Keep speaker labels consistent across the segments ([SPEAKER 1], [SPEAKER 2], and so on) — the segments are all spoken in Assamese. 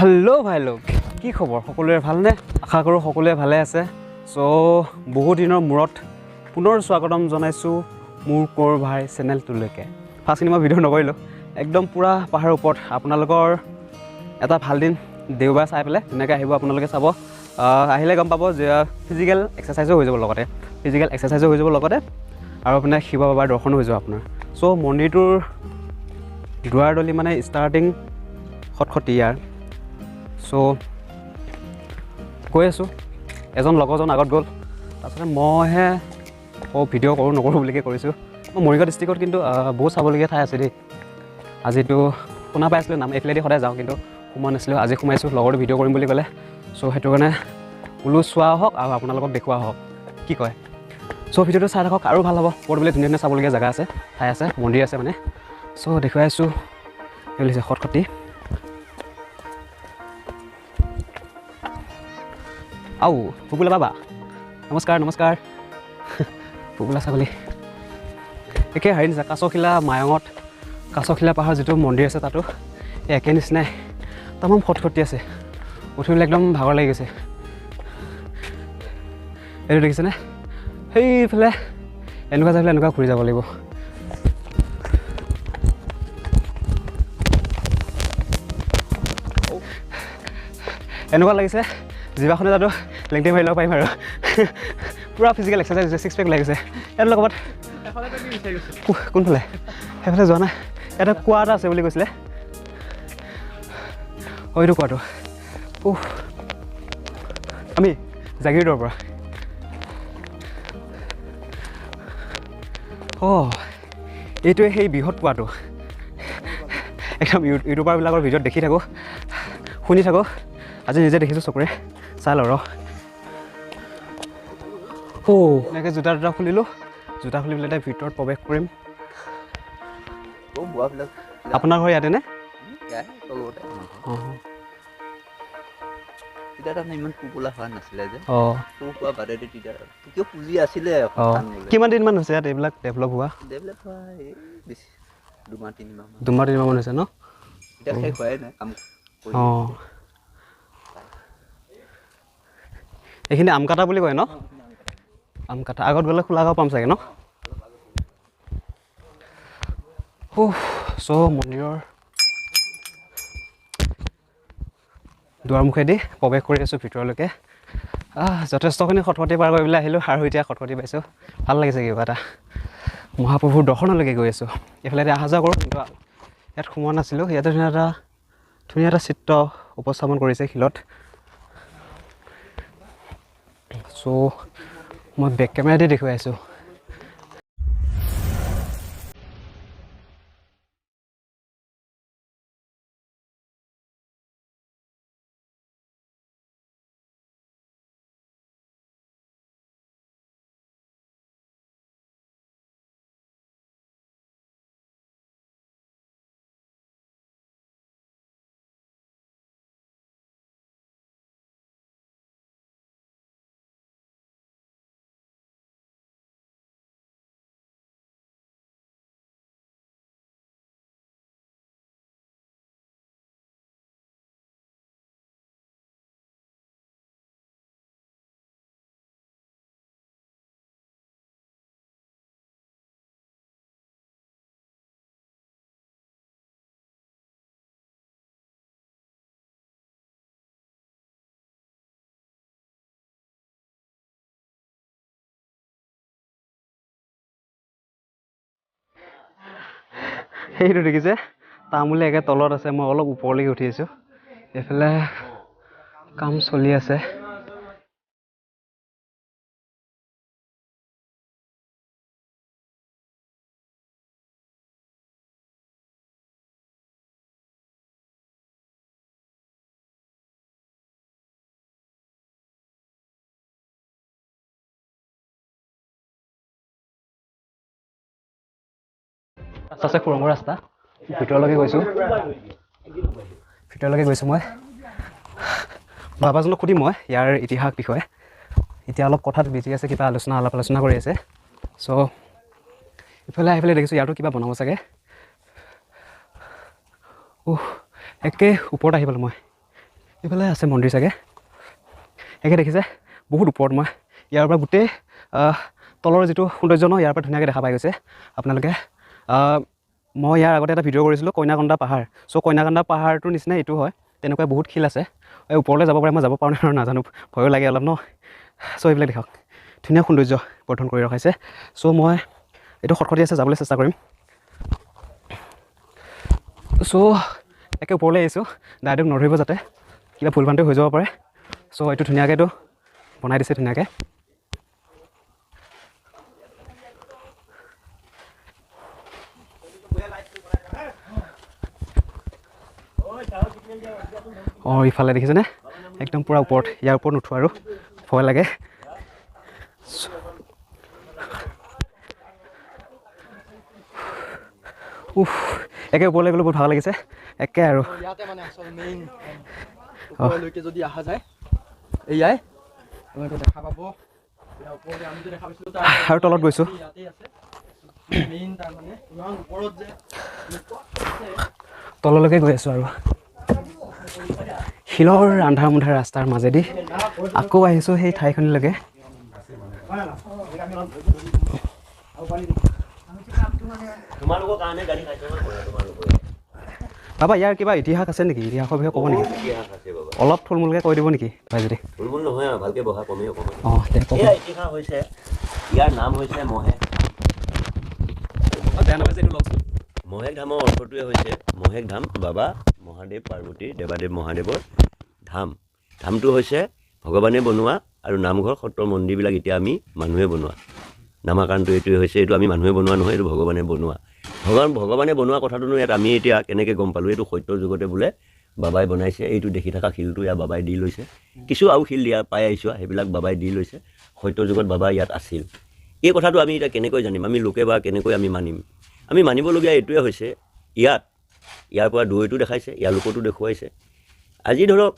[SPEAKER 1] हेलो भाई लोग কি খবৰ সকলোৰে ভালনে আশা কৰোঁ সকলোৱে ভালে আছে সো বহু দিনৰ মূৰত পুনৰ স্বাগতম জনাইছোঁ মোৰ কোৰ ভাই চেনেলটোলৈকে ফাৰ্ষ্টখিনি মই ভিডিঅ' নকৰিলোঁ একদম পুৰা পাহাৰৰ ওপৰত আপোনালোকৰ এটা ভাল দিন দেওবাৰ চাই পেলাই ধুনীয়াকৈ আহিব আপোনালোকে চাব আহিলে গম পাব যে ফিজিকেল এক্সাৰচাইজো হৈ যাব লগতে আৰু আপোনাৰ শিৱ বাবাৰ দৰ্শনো হৈ যাব আপোনাৰ সো মন্দিৰটোৰ দুৱাৰদলি মানে ষ্টাৰ্টিং খটখটি ইয়াৰ সো গৈ আছোঁ এজন লগৰজন আগত গ'ল তাৰপিছতে মইহে ভিডিঅ' কৰোঁ নকৰোঁ বুলিকৈ কৰিছোঁ মই মৰিগাঁও ডিষ্ট্ৰিক্টত কিন্তু বহুত চাবলগীয়া ঠাই আছে দেই আজিতো শুনা পাইছিলোঁ নাম এইফালেদি সদায় যাওঁ কিন্তু সোমোৱা নাছিলোঁ আজি সোমাইছোঁ লগৰটো ভিডিঅ' কৰিম বুলি ক'লে চ' সেইটো কাৰণে বোলো চোৱা হওক আৰু আপোনালোকক দেখুওৱা হওক কি কয় চ' ভিডিঅ'টো চাই থাকক আৰু ভাল হ'ব বহুত বোলে ধুনীয়া ধুনীয়া চাবলগীয়া জেগা আছে ঠাই আছে মন্দিৰ আছে মানে চ' দেখুৱাই আছোঁ এই বুলিছে খটখটি আও ফুপুলা বাবা নমস্কাৰ ফুপুলা ছাগলী একে হেৰি নিচিনা কাছখিলা মায়ঙত কাছখিলা পাহাৰ যিটো মন্দিৰ আছে তাতো একে নিচিনাই তামাম খটখটি আছে উঠিবলৈ একদম ভাগৰ লাগি গৈছে এইটো দেখিছেনে সেইফালে এনেকুৱা যাবলৈ এনেকুৱা ঘূৰি যাব লাগিব এনেকুৱা লাগিছে জিভাখনে তাতো লেংটি মাৰি ল'ব পাৰিম আৰু পূৰা ফিজিকেল এক্সাৰচাইজ হৈছে ছিক্স পেক লাগিছে ইয়াত লগত কোনফালে সেইফালে যোৱা নাই এটা কুঁৱা এটা আছে বুলি কৈছিলে এইটো কুঁৱাটো আমি জাগিৰোডৰ পৰা এইটোৱে সেই বৃহৎ কুঁৱাটো একদম ইউটিউবাৰবিলাকৰ ভিডিঅ'ত দেখি থাকোঁ শুনি থাকোঁ আজি নিজে দেখিছোঁ চকুৰে চাই লওঁ এনেকৈ জোতা খুলিলোঁ জোতা খুলি পেলাই ভিতৰত প্ৰৱেশ কৰিম আপোনাৰ ঘৰ ইয়াতে নে কিমান দিনমান হৈছে ইয়াত এইবিলাক ডেভেলপ হোৱা দুমাহ তিনিমাহমান হৈছে ন এইখিনি আমকাটা বুলি কয় ন আমকাটা আগত গ'লে খোলা পাম চাগে ন চ' মন্দিৰৰ দুৱাৰমুখেদি প্ৰৱেশ কৰি আছোঁ ভিতৰলৈকে যথেষ্টখিনি খটখটি পাৰ কৰি পেলাই আহিলোঁ আৰু এতিয়া খটখটি পাইছোঁ ভাল লাগিছে কিবা এটা মহাপ্ৰভুৰ দৰ্শনলৈকে গৈ আছোঁ এইফালে অহা যোৱা কৰোঁ কিন্তু ইয়াত সোমোৱা নাছিলোঁ ইয়াতে ধুনীয়া এটা চিত্ৰ উপস্থাপন কৰিছে শিলত চ' মই বেক কেমেৰা দি দেখুৱাই আছোঁ সেইটো দেখিছে তামোলে একে তলত আছে মই অলপ ওপৰলৈকে উঠি আছোঁ এইফালে কাম চলি আছে ৰাস্তা আছে সুৰংগ ৰাস্তা ভিতৰলৈকে গৈছোঁ মই বাবাজনক সুধিম মই ইয়াৰ ইতিহাস বিষয়ে এতিয়া অলপ কথাত বিজি আছে কিবা আলোচনা কৰি আছে চ' ইফালে আহিফালে দেখিছোঁ ইয়াতো কিবা বনাব চাগে একে ওপৰত আহি পালোঁ মই এইফালে আছে মন্দিৰ চাগে একে দেখিছে বহুত ওপৰত মই ইয়াৰ পৰা গোটেই তলৰ যিটো সৌন্দৰ্য ন ইয়াৰ পৰা ধুনীয়াকৈ দেখা পাই গৈছে আপোনালোকে মই ইয়াৰ আগতে এটা ভিডিঅ' কৰিছিলোঁ কইনাকন্দা পাহাৰ চ' কইনাকন্দা পাহাৰটোৰ নিচিনা এইটো হয় তেনেকুৱা বহুত শিল আছে এই ওপৰলৈ যাব পাৰে মই যাব পাৰোঁ নে নাজানো ভয়ো লাগে অলপ ন চ' এইবিলাক দেখাওক ধুনীয়া সৌন্দৰ্য বৰ্ধন কৰি ৰখাইছে চ' মই এইটো খটখটি আছে যাবলৈ চেষ্টা কৰিম চ' একে ওপৰলৈ আহিছোঁ ডাইৰেক্ট নধৰিব যাতে কিবা ভুল ভ্ৰান্তি হৈ যাব পাৰে চ' এইটো ধুনীয়াকৈ এইটো বনাই দিছে ধুনীয়াকৈ অঁ ইফালে দেখিছেনে একদম পূৰা ওপৰত ইয়াৰ ওপৰত নুঠোঁ আৰু ভয় লাগে একে ওপৰলৈ গ'লে বহুত ভাল লাগিছে একে আৰু
[SPEAKER 2] যদি অহা যায় এয়াই দেখা পাব
[SPEAKER 1] আৰু তলত গৈছোঁ তললৈকে গৈ আছোঁ আৰু শিলৰ আন্ধাৰ মুন্ধাৰ ৰাস্তাৰ মাজেদি আকৌ আহিছোঁ সেই ঠাইখনলৈকে বাবা ইয়াৰ কিবা ইতিহাস আছে নেকি ইতিহাসৰ বিষয়ে ক'ব নেকি অলপ থুলমূলকৈ কৈ দিব নেকি ভাই যদি
[SPEAKER 3] থুলমূল নহয় আৰু ভালকৈ বহা কমেই অকণমান
[SPEAKER 1] অঁ
[SPEAKER 3] এয়া ইতিহাস হৈছে ইয়াৰ নাম হৈছে মহেক মহেক ধামৰ অৰ্থটোৱে হৈছে মহেক ধাম বাবা মহাদেৱ পাৰ্বতী দেৱাদেৱ মহাদেৱৰ ধাম ধামটো হৈছে ভগৱানে বনোৱা আৰু নামঘৰ সত্ৰ মন্দিৰবিলাক এতিয়া আমি মানুহে বনোৱা নামাকৰণটো এইটোৱে হৈছে এইটো আমি মানুহে বনোৱা নহয় এইটো ভগৱানে বনোৱা ভগৱানে বনোৱা কথাটোনো ইয়াত আমি এতিয়া কেনেকৈ গম পালোঁ এইটো সত্যৰ যুগতে বোলে বাবাই বনাইছে এইটো দেখি থকা শিলটো ইয়াত বাবাই দি লৈছে কিছু আৰু শিল দিয়া পাই আহিছোঁ সেইবিলাক বাবাই দি লৈছে সত্যৰ যুগত বাবা ইয়াত আছিল এই কথাটো আমি এতিয়া কেনেকৈ জানিম আমি লোকে বা কেনেকৈ আমি মানিম আমি মানিবলগীয়া এইটোৱে হৈছে ইয়াৰ পৰা দৈটো দেখাইছে ইয়াৰ লোকতো দেখুৱাইছে আজি ধৰক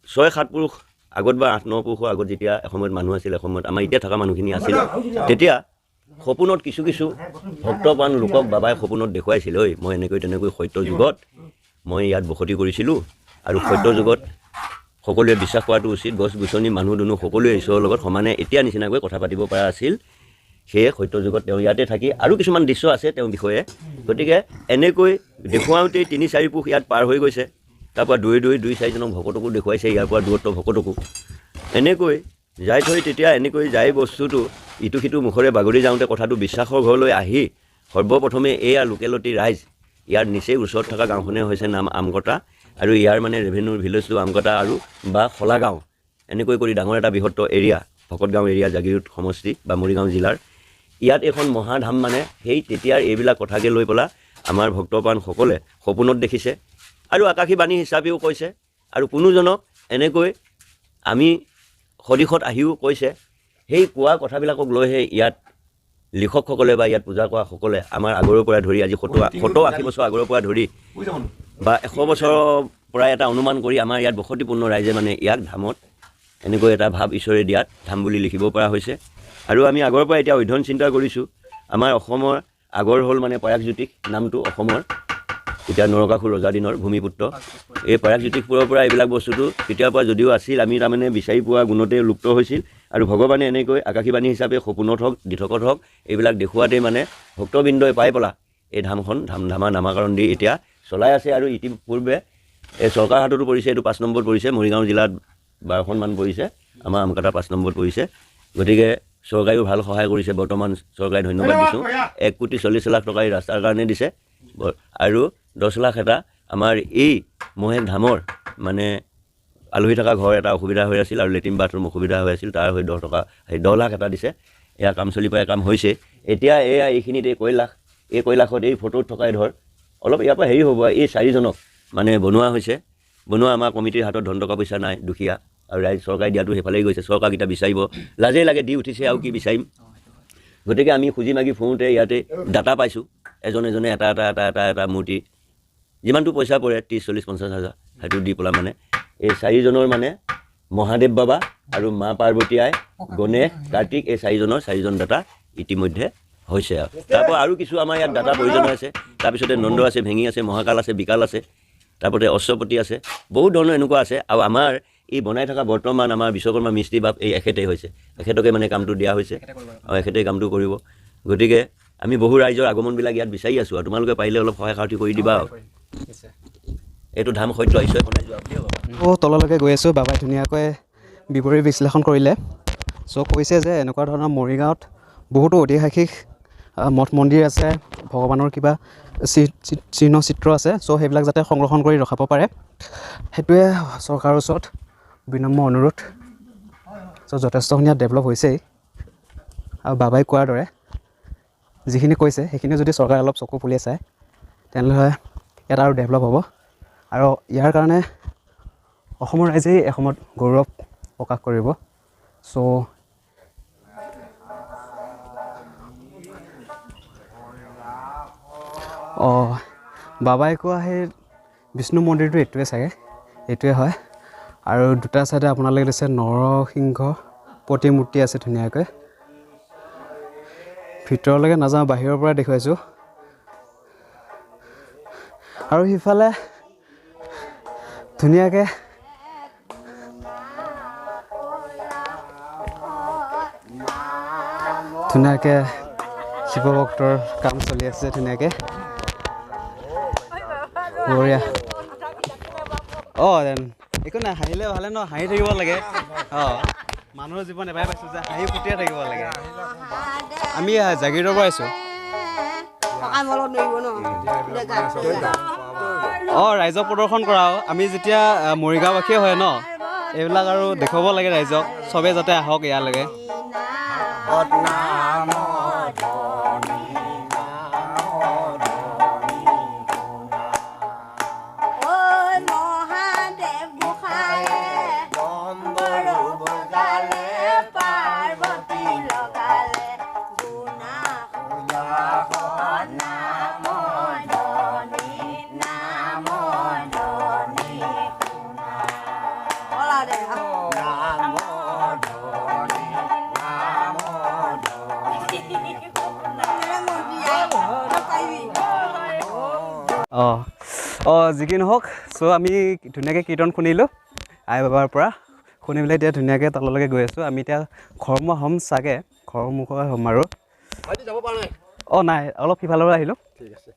[SPEAKER 3] 6-7 পুৰুষ আগত বা 8-9 পুৰুষৰ আগত যেতিয়া এসময়ত মানুহ আছিল এসময়ত আমাৰ এতিয়া থকা মানুহখিনি আছিল তেতিয়া সপোনত কিছু ভক্তপ্ৰাণ লোকক বাবাই সপোনত দেখুৱাইছিল ঐ মই এনেকৈ তেনেকৈ সত্যৰ যুগত মই ইয়াত বসতি কৰিছিলোঁ আৰু সত্যৰ যুগত সকলোৱে বিশ্বাস কৰাটো উচিত গছ গছনি মানুহ দুনুহ সকলোৱে ঈশ্বৰৰ লগত সমানে এতিয়া নিচিনাকৈ কথা পাতিব পৰা আছিল সেয়ে সত্যৰ যুগত তেওঁ ইয়াতে থাকি আৰু কিছুমান দৃশ্য আছে তেওঁৰ বিষয়ে গতিকে এনেকৈ দেখুৱাওঁতেই 3-4 পুৰুষ ইয়াত পাৰ হৈ গৈছে তাৰপৰা 2-4জনক ভকতকো দেখুৱাইছে ইয়াৰ পৰা দূৰত্ব ভকতকো এনেকৈ যাই থৈ তেতিয়া এনেকৈ যাই বস্তুটো ইটো সিটো মুখৰে বাগৰি যাওঁতে কথাটো বিশ্বাসৰ ঘৰলৈ আহি সৰ্বপ্ৰথমে এয়া লোকেলতি ৰাইজ ইয়াৰ নিচেই ওচৰত থকা গাঁওখনে হৈছে নাম আমকটা আৰু ইয়াৰ মানে ৰেভিনিউ ভিলেজটো আমকটা আৰু বা খলাগাঁও এনেকৈ কৰি ডাঙৰ এটা বৃহত্তৰ এৰিয়া ভকতগাঁও এৰিয়া জাগিৰোড সমষ্টি বা মৰিগাঁও জিলাৰ ইয়াত এখন মহাধাম মানে সেই তেতিয়াৰ এইবিলাক কথাকে লৈ পেলাই আমাৰ ভক্তপ্ৰাণসকলে সপোনত দেখিছে আৰু আকাশী বাণী হিচাপেও কৈছে আৰু কোনোজনক এনেকৈ আমি সদিশত আহিও কৈছে সেই কোৱা কথাবিলাকক লৈহে ইয়াত লিখকসকলে বা ইয়াত পূজা কৰা সকলে আমাৰ আগৰৰ পৰা ধৰি আজি 70-80 বছৰ আগৰৰ পৰা ধৰি বা 100 বছৰৰ পৰা এটা অনুমান কৰি আমাৰ ইয়াত বসতিপূৰ্ণ ৰাইজে মানে ইয়াক ধামত এনেকৈ এটা ভাৱ ঈশ্বৰে দিয়াত ধাম বুলি লিখিব পৰা হৈছে আৰু আমি আগৰ পৰা এতিয়া অধ্যয়ন চিন্তা কৰিছোঁ আমাৰ অসমৰ আগৰ হ'ল মানে প্ৰয়াগজ্যোতিষ নামটো অসমৰ এতিয়া নৰকাসুৰ ৰজা দিনৰ ভূমিপুত্ৰ এই প্ৰয়াগজ্যোতিষপুৰৰ পৰা এইবিলাক বস্তুটো তেতিয়াৰ পৰা যদিও আছিল আমি তাৰমানে বিচাৰি পোৱা গুণতে লুপ্ত হৈছিল আৰু ভগৱানে এনেকৈ আকাশীবাণী হিচাপে সপোনত হওক দিঠকত হওক এইবিলাক দেখুৱাতেই মানে ভক্তবৃন্দই পাই পেলা এই ধামখন ধামধামা নামাকৰণ দি এতিয়া চলাই আছে আৰু ইতিপূৰ্বে এই চৰকাৰ হাততো পৰিছে এইটো 5 নম্বৰত পৰিছে মৰিগাঁও জিলাত 12খনমান পৰিছে আমাৰ আমকাটা 5 নম্বৰত পৰিছে গতিকে চৰকাৰেও ভাল সহায় কৰিছে বৰ্তমান চৰকাৰে ধন্যবাদ দিছোঁ 1,40,00,000 টকা এই ৰাস্তাৰ কাৰণে দিছে আৰু 10 লাখ এটা আমাৰ এই মহেক ধামৰ মানে আলহী থকা ঘৰ এটা অসুবিধা হৈ আছিল আৰু লেট্ৰিন বাথৰুম অসুবিধা হৈ আছিল তাৰ হৈ 10 লাখ এটা দিছে এয়া কাম চলি পাই কাম হৈছে এতিয়া এইখিনিত এই কৈলাশত এই ফটোত থকাই ধৰ অলপ ইয়াৰ পৰা হেৰি হ'ব এই 4জনক মানে বনোৱা হৈছে বনোৱা আমাৰ কমিটিৰ হাতত ধন টকা পইচা নাই দুখীয়া আৰু ৰাইজ চৰকাৰে দিয়াটো সেইফালেই গৈছে চৰকাৰকেইটা বিচাৰিব লাজেই লাগে দি উঠিছে আৰু কি বিচাৰিম গতিকে আমি খুজি মাগি ফুৰোঁতে ইয়াতে ডাটা পাইছোঁ এজনে এটা মূৰ্তি যিমানটো পইচা পৰে 30-40-50 হাজাৰ সেইটো দি পেলাই মানে এই 4জনৰ মানে মহাদেৱ বাবা আৰু মা পাৰ্বতী আই গণেশ কাৰ্তিক এই 4জন ডাটা ইতিমধ্যে হৈছে আৰু তাৰপৰা আৰু কিছু আমাৰ ইয়াত ডাটা প্ৰয়োজন আছে তাৰপিছতে নন্দ আছে ভেঙি আছে মহাকাল আছে বিকাল আছে তাৰপৰা অশ্বপতি আছে, বহুত ধৰণৰ এনেকুৱা আছে। আৰু আমাৰ এই বনাই থকা বৰ্তমান আমাৰ বিশ্বকৰ্মা মিস্ত্ৰী বাপ এই এখেতেই হৈছে, এখেতকে মানে কামটো দিয়া হৈছে আৰু এখেতেই কামটো কৰিব। গতিকে আমি বহু ৰাইজৰ আগমনবিলাক ইয়াত বিচাৰি আছোঁ আৰু তোমালোকে পাৰিলে অলপ সহায় সাৰথি কৰি দিবা আৰু এইটো ধাম সত্য ঈশ্বৰ বনাই যোৱা বুলিয়ে ভাবোঁ।
[SPEAKER 1] তললৈকে গৈ আছোঁ। বাবাই ধুনীয়াকৈ বিৱৰী বিশ্লেষণ কৰিলে। চ' কৈছে যে এনেকুৱা ধৰণৰ মৰিগাঁৱত বহুতো ঐতিহাসিক মঠ মন্দিৰ আছে, ভগৱানৰ কিবা চিহ্ন চিত্ৰ আছে। চ' সেইবিলাক যাতে সংৰক্ষণ কৰি ৰখাব পাৰে, সেইটোৱে চৰকাৰৰ ওচৰত বিনম্ৰ অনুৰোধ। চ' যথেষ্টখিনি ইয়াত ডেভেলপ হৈছেই, আৰু বাবাই কোৱাৰ দৰে যিখিনি কৈছে সেইখিনি যদি চৰকাৰে অলপ চকু ফুলিয়ে চায় তেনেহ'লে ইয়াত আৰু ডেভেলপ হ'ব। আৰু ইয়াৰ কাৰণে অসমৰ ৰাইজেই এসময়ত গৌৰৱ প্ৰকাশ কৰিব। চ' বাবাই কোৱা সেই বিষ্ণু মন্দিৰটো এইটোৱে চাগে, এইটোৱে হয়। আৰু দুটা চাইডে আপোনালোকে দিছে নৰসিংহ প্ৰতিমূৰ্তি আছে ধুনীয়াকৈ। ভিতৰলৈকে নাযাওঁ, বাহিৰৰ পৰা দেখুৱাইছোঁ। আৰু সিফালে ধুনীয়াকৈ শিৱ ভক্তৰ কাম চলি আছে ধুনীয়াকৈ, বঢ়িয়া। একো নাই, হাঁহিলে ভালে ন, হাঁহি থাকিব লাগে। মানুহৰ জীৱন এবাৰ পাইছোঁ যে হাঁহি ফুটিয়ে থাকিব লাগে। আমি জাগিৰৰ পৰা আহিছোঁ। ৰাইজক প্ৰদৰ্শন কৰাও, আমি যেতিয়া মৰিগাঁওবাসীয়ে হয় ন, এইবিলাক আৰু দেখুৱাব লাগে ৰাইজক, চবেই যাতে আহক ইয়ালৈকে। যি কি নহওক, চ' আমি ধুনীয়াকৈ কীৰ্তন শুনিলোঁ আই বাবাৰ পৰা, শুনি পেলাই এতিয়া ধুনীয়াকৈ তললৈকে গৈ আছোঁ। আমি এতিয়া ঘৰমুৱা হ'ম চাগে, ঘৰমুখৰ হ'ম আৰু। নাই, অলপ সিফালৰ পৰা আহিলোঁ।
[SPEAKER 2] ঠিক আছে।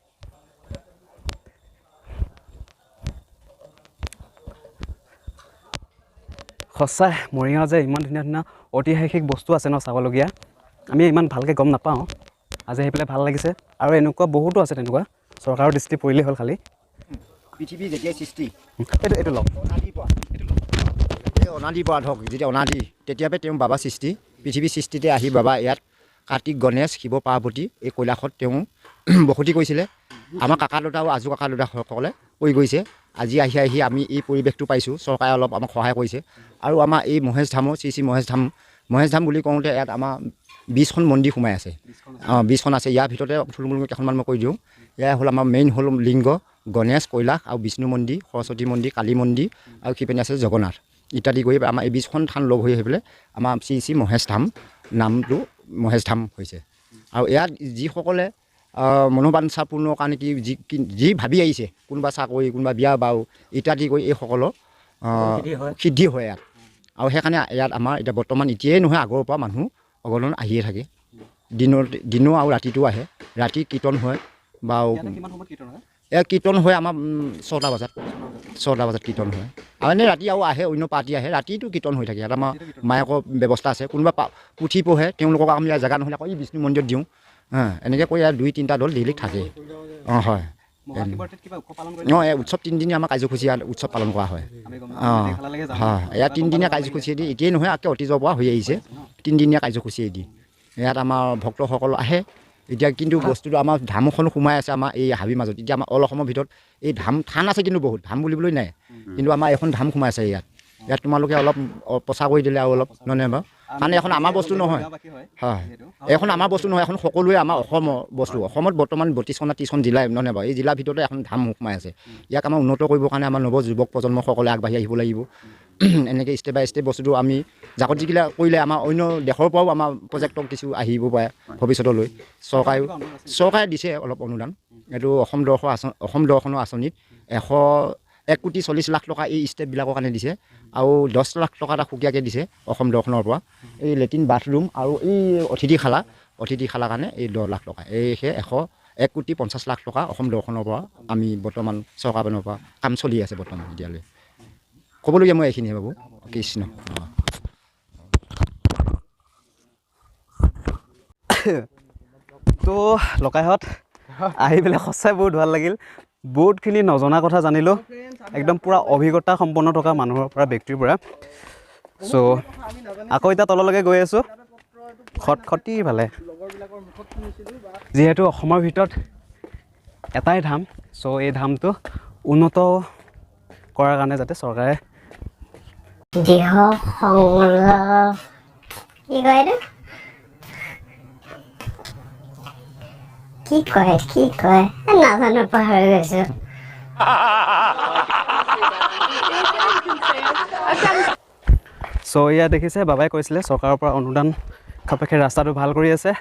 [SPEAKER 1] সঁচাই মৰিগাঁও যে ইমান ধুনীয়া ধুনীয়া ঐতিহাসিক বস্তু আছে ন চাবলগীয়া, আমি ইমান ভালকৈ গম নাপাওঁ। আজি আহি পেলাই ভাল লাগিছে। আৰু এনেকুৱা বহুতো আছে তেনেকুৱা, চৰকাৰৰ দৃষ্টি পৰিলেই হ'ল খালি।
[SPEAKER 4] পৃথিৱী যেতিয়াই সৃষ্টি,
[SPEAKER 1] এইটো লওক,
[SPEAKER 4] অনাদিৰ পৰা ধৰক, যেতিয়া অনাদি তেতিয়াৰ পৰাই তেওঁ বাবা সৃষ্টি। পৃথিৱী সৃষ্টিতে আহি বাবা ইয়াত কাৰ্তিক, গণেশ, শিৱ, পাৰ্বতী এই কৈলাশত তেওঁ বসতি কৰিছিলে। আমাৰ কাকা দেউতা আৰু আজু কাকা দেউতাসকলে কৰি গৈছে। আজি আহি আমি এই পৰিৱেশটো পাইছোঁ। চৰকাৰে অলপ আমাক সহায় কৰিছে। আৰু আমাৰ এই মহেশ ধামৰ শ্ৰী মহেশ ধাম বুলি কওঁতে ইয়াত আমাৰ 20খন মন্দিৰ সোমাই আছে। 20খন আছে। ইয়াৰ ভিতৰতে থুলমূলকৈ কেইখনমান মই কৈ দিওঁ। এয়া হ'ল আমাৰ মেইন হ'ল লিংগ, গণেশ, কৈলাশ আৰু বিষ্ণু মন্দিৰ, সৰস্বতী মন্দিৰ, কালী মন্দিৰ আৰু সিপিনে আছে জগন্নাথ ইত্যাদি কৰি আমাৰ এই 20খন থান লগ হৈ পেলাই আমাৰ শ্ৰী মহেশ ধাম নামটো মহেশ ধাম হৈছে। আৰু ইয়াত যিসকলে মনোবাঞ্ছা পূৰ্ণৰ কাৰণে যি ভাবি আহিছে, কোনোবা চাকৰি, কোনোবা বিয়া বাৰু ইত্যাদি কৰি এইসকলৰ সিদ্ধি হয় ইয়াত। আৰু সেইকাৰণে ইয়াত আমাৰ এতিয়া বৰ্তমান এতিয়াই নহয়, আগৰ পৰা মানুহ অগণন আহিয়ে থাকে। দিনো আৰু ৰাতিটো আহে। ৰাতি কীৰ্তন হয় বাৰু, এয়া কীৰ্তন হয় আমাৰ 6টা বজাত কীৰ্তন হয়। আৰু এনেই ৰাতি আৰু আহে, অন্য পাৰ্টি আহে, ৰাতিটো কীৰ্তন হৈ থাকে। ইয়াত আমাৰ মায়কৰ ব্যৱস্থা আছে। কোনোবা পুথি পঢ়ে, তেওঁলোকক আমি জেগা নহ'লে আকৌ এই বিষ্ণু মন্দিৰত দিওঁ। এনেকৈ কৰি ইয়াত 2-3টা দল ডেইলি থাকে। হয়। উৎসৱ 3দিনীয়া আমাৰ কাৰ্যসূচী ইয়াত উৎসৱ পালন কৰা হয়। ইয়াত 3দিনীয়া কাৰ্যসূচী দি এতিয়াই নহয়, অতীজৰ পৰা হৈ আহিছে 3দিনীয়া কাৰ্যসূচী দি ইয়াত আমাৰ ভক্তসকল আহে। এতিয়া কিন্তু বস্তুটো আমাৰ ধামখনো সোমাই আছে আমাৰ এই হাবিৰ মাজত। এতিয়া আমাৰ অল অসমৰ ভিতৰত এই থান আছে, কিন্তু বহুত ধাম বুলিবলৈ নাই। কিন্তু আমাৰ এখন ধাম সোমাই আছে ইয়াত তোমালোকে অলপ প্ৰচাৰ কৰি দিলে আৰু অলপ নহয় বাৰু, মানে এখন আমাৰ বস্তু নহয়। হয়, এখন আমাৰ বস্তু নহয়, এখন সকলোৱে আমাৰ অসমৰ বস্তু। অসমত বৰ্তমান 32খন না 30খন জিলা নহয় বাৰু, এই জিলাৰ ভিতৰতে এখন ধাম সোমাই আছে। ইয়াক আমাৰ উন্নত কৰিবৰ কাৰণে আমাৰ নৱ যুৱক প্ৰজন্মসকলে আগবাঢ়ি আহিব লাগিব। এনেকৈ ষ্টেপ বাই ষ্টেপ বস্তুটো আমি জাকত জিকিলা কৰিলে আমাৰ অন্য দেশৰ পৰাও আমাৰ প্ৰজেক্টক কিছু আহিব পাৰে ভৱিষ্যতলৈ। চৰকাৰে দিছে অলপ অনুদান। এইটো অসম দৰ্শনৰ আঁচনিত 1,40,00,000 টকা এই ষ্টেপবিলাকৰ কাৰণে দিছে আৰু 10 লাখ টকা এটা সুকীয়াকৈ দিছে অসম দৰ্শনৰ পৰা এই লেট্ৰিন বাথৰুম আৰু এই অতিথিশালাৰ কাৰণে এই 10 লাখ টকা এই সেই 1,50,00,000 টকা অসম দৰ্শনৰ পৰা আমি বৰ্তমান চৰকাৰৰ পৰা কাম চলি আছে বৰ্তমান এতিয়ালৈ ক'বলগীয়া মই এইখিনিয়ে বাবু কৃষ্ণ
[SPEAKER 1] তো লকাইহঁত আহি পেলাই সঁচাই বহুত ভাল লাগিল বহুতখিনি নজনা কথা জানিলোঁ একদম পূৰা অভিজ্ঞতা সম্পন্ন থকা মানুহৰ পৰা ব্যক্তিৰ পৰা চ' আকৌ এতিয়া তললৈকে গৈ আছোঁ খটখটি ফালে যিহেতু অসমৰ ভিতৰত এটাই ধাম চ' এই ধামটো উন্নত কৰাৰ কাৰণে যাতে চৰকাৰে
[SPEAKER 5] কি কয় নাজানো পাহৰি গৈছো
[SPEAKER 1] চ' এয়া দেখিছে বাবাই কৈছিলে চৰকাৰৰ পৰা অনুদান সাপেক্ষে ৰাস্তাটো ভাল কৰি আছে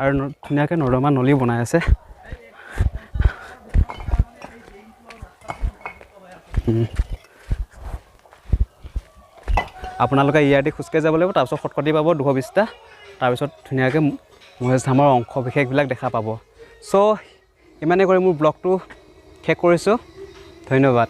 [SPEAKER 1] আৰু ধুনীয়াকৈ নৰ্দমা নলী বনাই আছে আপোনালোকে ইয়াতে খোজকাঢ়ি যাব লাগিব তাৰপিছত খটখটি পাব 220টা তাৰপিছত ধুনীয়াকৈ মহেশ ধামৰ অংশ বিশেষবিলাক দেখা পাব চ' ইমানে কৰি মোৰ ব্লগটো শেষ কৰিছোঁ ধন্যবাদ